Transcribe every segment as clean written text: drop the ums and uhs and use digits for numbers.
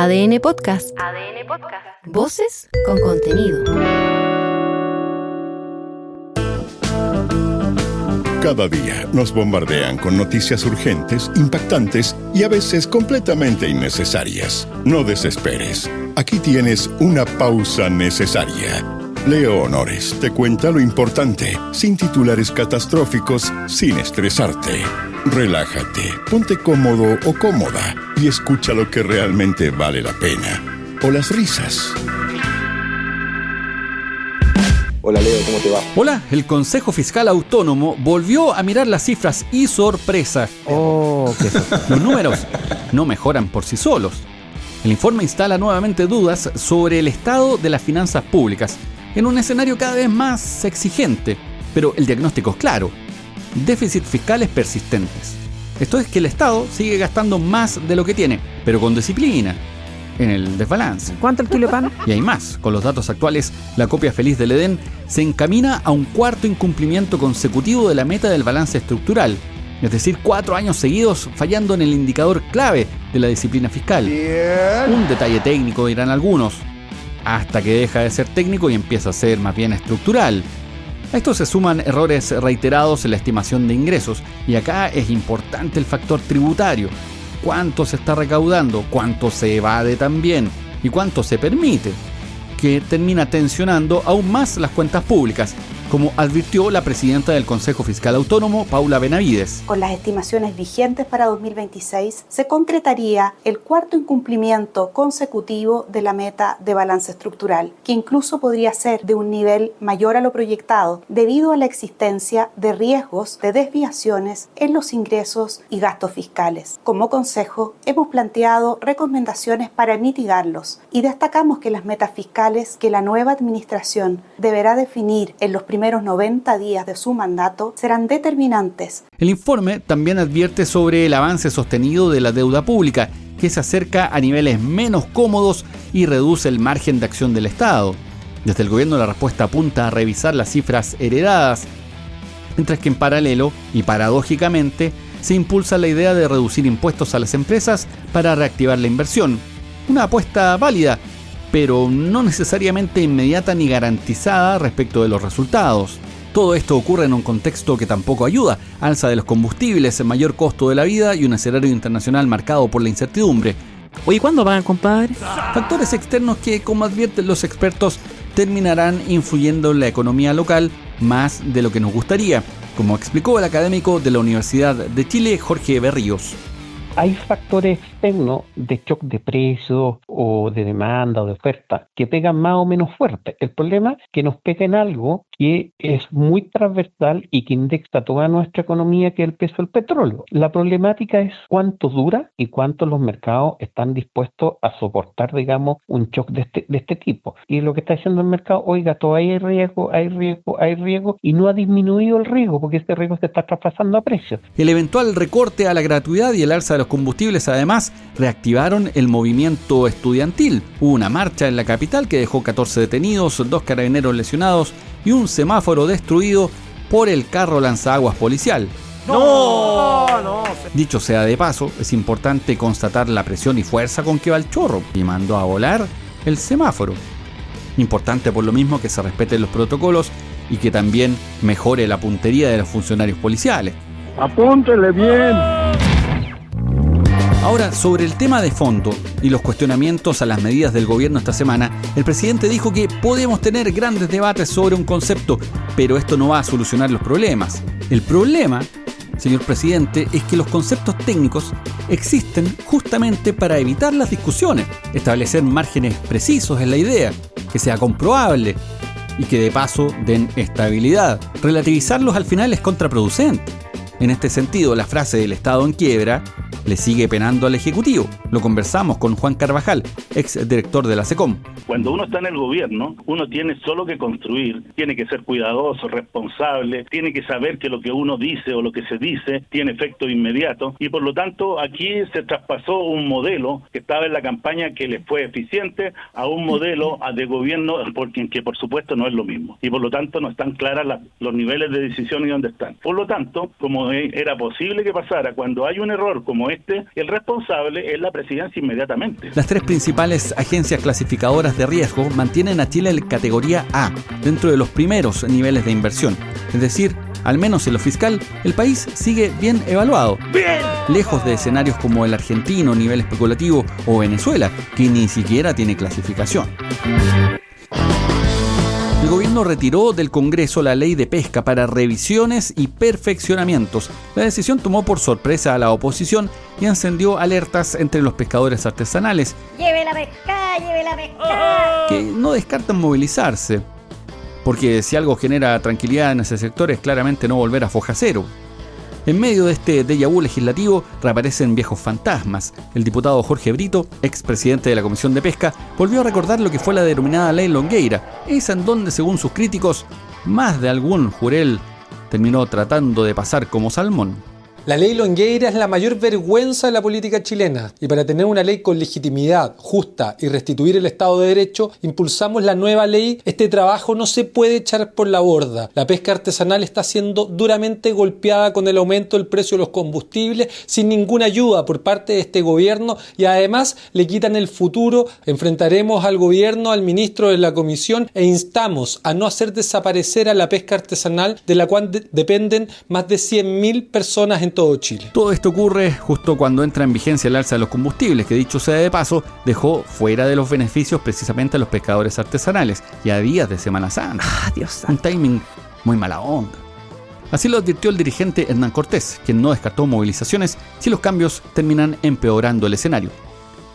ADN Podcast. Voces con contenido. Cada día nos bombardean con noticias urgentes, impactantes y a veces completamente innecesarias. No desesperes. Aquí tienes una pausa necesaria. Leo Honores te cuenta lo importante, sin titulares catastróficos, sin estresarte. Relájate, ponte cómodo o cómoda y escucha lo que realmente vale la pena. O las risas. Hola Leo, ¿cómo te va? Hola, el Consejo Fiscal Autónomo volvió a mirar las cifras y sorpresa. Los números no mejoran por sí solos. El informe instala nuevamente dudas sobre el estado de las finanzas públicas en un escenario cada vez más exigente. Pero el diagnóstico es claro: déficits fiscales persistentes. Esto es que el Estado sigue gastando más de lo que tiene, pero con disciplina, en el desbalance. ¿Cuánto el kilo de pan? Y hay más. Con los datos actuales, la copia feliz del Edén se encamina a un cuarto incumplimiento consecutivo de la meta del balance estructural. Es decir, 4 años seguidos fallando en el indicador clave de la disciplina fiscal. Un detalle técnico, dirán algunos, hasta que deja de ser técnico y empieza a ser más bien estructural. A esto se suman errores reiterados en la estimación de ingresos, y acá es importante el factor tributario. ¿Cuánto se está recaudando? ¿Cuánto se evade también? ¿Y cuánto se permite? Que termina tensionando aún más las cuentas públicas, como advirtió la presidenta del Consejo Fiscal Autónomo, Paula Benavides. Con las estimaciones vigentes para 2026, se concretaría el cuarto incumplimiento consecutivo de la meta de balance estructural, que incluso podría ser de un nivel mayor a lo proyectado, debido a la existencia de riesgos de desviaciones en los ingresos y gastos fiscales. Como Consejo, hemos planteado recomendaciones para mitigarlos y destacamos que las metas fiscales que la nueva administración deberá definir en los primeros 90 días de su mandato serán determinantes. El informe también advierte sobre el avance sostenido de la deuda pública, que se acerca a niveles menos cómodos y reduce el margen de acción del Estado. Desde el gobierno la respuesta apunta a revisar las cifras heredadas, mientras que en paralelo y paradójicamente se impulsa la idea de reducir impuestos a las empresas para reactivar la inversión. Una apuesta válida, pero no necesariamente inmediata ni garantizada respecto de los resultados. Todo esto ocurre en un contexto que tampoco ayuda: alza de los combustibles, mayor costo de la vida y un escenario internacional marcado por la incertidumbre. Oye, ¿cuándo pagan, compadre? Factores externos que, como advierten los expertos, terminarán influyendo en la economía local más de lo que nos gustaría, como explicó el académico de la Universidad de Chile, Jorge Berríos. Hay factores externos de shock de precios o de demanda o de oferta que pegan más o menos fuerte. El problema es que nos pega en algo que es muy transversal y que indexa toda nuestra economía, que es el peso del petróleo. La problemática es cuánto dura y cuánto los mercados están dispuestos a soportar, digamos, un shock de este tipo. Y lo que está haciendo el mercado: oiga, todavía hay riesgo, y no ha disminuido el riesgo porque este riesgo se está traspasando a precios. El eventual recorte a la gratuidad y el alza de los combustibles además reactivaron el movimiento estudiantil. Hubo una marcha en la capital que dejó 14 detenidos, 2 carabineros lesionados y un semáforo destruido por el carro lanzaguas policial. No. Dicho sea de paso, es importante constatar la presión y fuerza con que va el chorro, y mandó a volar el semáforo. Importante por lo mismo que se respeten los protocolos y que también mejore la puntería de los funcionarios policiales. ¡Apúntele bien! Ahora, sobre el tema de fondo y los cuestionamientos a las medidas del gobierno esta semana, el presidente dijo que podemos tener grandes debates sobre un concepto, pero esto no va a solucionar los problemas. El problema, señor presidente, es que los conceptos técnicos existen justamente para evitar las discusiones. Establecer márgenes precisos es la idea, que sea comprobable y que de paso den estabilidad. Relativizarlos al final es contraproducente. En este sentido, la frase del Estado en quiebra le sigue penando al Ejecutivo. Lo conversamos con Juan Carvajal, ex director de la SECOM. Cuando uno está en el gobierno, uno tiene solo que construir, tiene que ser cuidadoso, responsable, tiene que saber que lo que uno dice o lo que se dice tiene efecto inmediato, y por lo tanto aquí se traspasó un modelo que estaba en la campaña que les fue eficiente a un modelo de gobierno que por supuesto no es lo mismo, y por lo tanto no están claras los niveles de decisión y dónde están. Por lo tanto, como era posible que pasara, cuando hay un error como este, el responsable es la presidencia inmediatamente. Las 3 principales agencias clasificadoras de riesgo mantienen a Chile en categoría A, dentro de los primeros niveles de inversión. Es decir, al menos en lo fiscal, el país sigue bien evaluado. ¡Bien! Lejos de escenarios como el argentino, nivel especulativo, o Venezuela, que ni siquiera tiene clasificación. El gobierno retiró del Congreso la ley de pesca para revisiones y perfeccionamientos. La decisión tomó por sorpresa a la oposición y encendió alertas entre los pescadores artesanales. ¡Lleve la pesca! ¡Lleve la pesca! Que no descartan movilizarse. Porque si algo genera tranquilidad en ese sector es claramente no volver a foja cero. En medio de este déjà vu legislativo reaparecen viejos fantasmas. El diputado Jorge Brito, expresidente de la Comisión de Pesca, volvió a recordar lo que fue la denominada Ley Longueira, esa en donde, según sus críticos, más de algún jurel terminó tratando de pasar como salmón. La ley Longueira es la mayor vergüenza de la política chilena y para tener una ley con legitimidad, justa y restituir el Estado de Derecho, impulsamos la nueva ley. Este trabajo no se puede echar por la borda. La pesca artesanal está siendo duramente golpeada con el aumento del precio de los combustibles sin ninguna ayuda por parte de este gobierno y además le quitan el futuro. Enfrentaremos al gobierno, al ministro de la comisión e instamos a no hacer desaparecer a la pesca artesanal de la cual dependen más de 100.000 personas en todo Chile. Todo esto ocurre justo cuando entra en vigencia el alza de los combustibles, que dicho sea de paso, dejó fuera de los beneficios precisamente a los pescadores artesanales y a días de Semana Santa. Dios Un santo. timing muy mala onda. Así lo advirtió el dirigente Hernán Cortés, quien no descartó movilizaciones si los cambios terminan empeorando el escenario.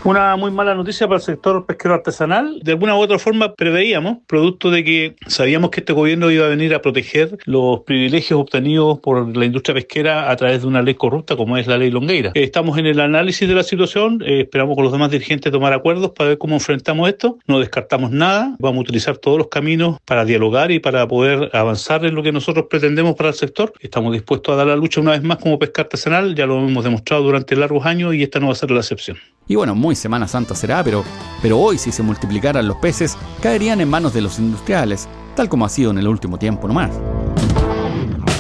Una muy mala noticia para el sector pesquero artesanal. De alguna u otra forma preveíamos, producto de que sabíamos que este gobierno iba a venir a proteger los privilegios obtenidos por la industria pesquera a través de una ley corrupta como es la ley Longueira. Estamos en el análisis de la situación, esperamos con los demás dirigentes tomar acuerdos para ver cómo enfrentamos esto. No descartamos nada, vamos a utilizar todos los caminos para dialogar y para poder avanzar en lo que nosotros pretendemos para el sector. Estamos dispuestos a dar la lucha una vez más como pesca artesanal, ya lo hemos demostrado durante largos años y esta no va a ser la excepción. Y bueno, muy Semana Santa será, pero hoy si se multiplicaran los peces, caerían en manos de los industriales, tal como ha sido en el último tiempo nomás.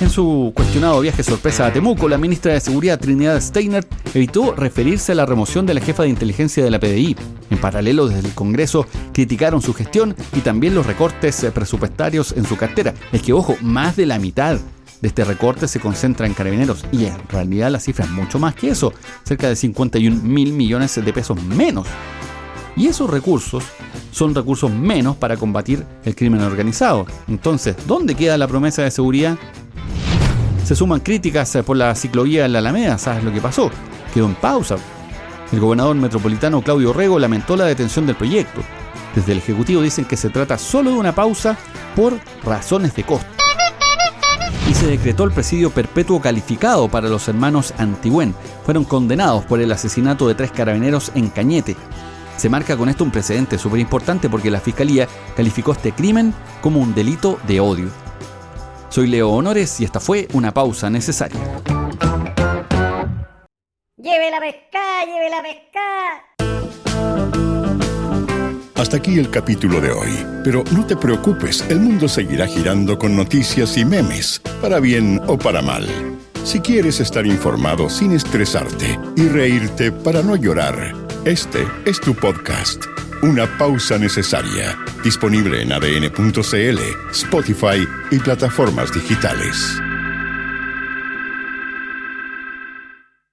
En su cuestionado viaje sorpresa a Temuco, la ministra de Seguridad Trinidad Steiner evitó referirse a la remoción de la jefa de inteligencia de la PDI. En paralelo, desde el Congreso criticaron su gestión y también los recortes presupuestarios en su cartera. Es que, ojo, más de la mitad de este recorte se concentra en Carabineros y en realidad la cifra es mucho más que eso, cerca de 51.000 millones de pesos menos. Y esos recursos son recursos menos para combatir el crimen organizado. Entonces, ¿dónde queda la promesa de seguridad? Se suman críticas por la ciclovía en la Alameda. ¿Sabes lo que pasó? Quedó en pausa. El gobernador metropolitano Claudio Rego lamentó la detención del proyecto. Desde el Ejecutivo dicen que se trata solo de una pausa por razones de costo. Y se decretó el presidio perpetuo calificado para los hermanos Antigüén. Fueron condenados por el asesinato de 3 carabineros en Cañete. Se marca con esto un precedente súper importante porque la Fiscalía calificó este crimen como un delito de odio. Soy Leo Honores y esta fue una pausa necesaria. ¡Lleve la pesca! ¡Lleve la pesca! Hasta aquí el capítulo de hoy. Pero no te preocupes, el mundo seguirá girando con noticias y memes, para bien o para mal. Si quieres estar informado sin estresarte y reírte para no llorar, este es tu podcast. Una pausa necesaria. Disponible en adn.cl, Spotify y plataformas digitales.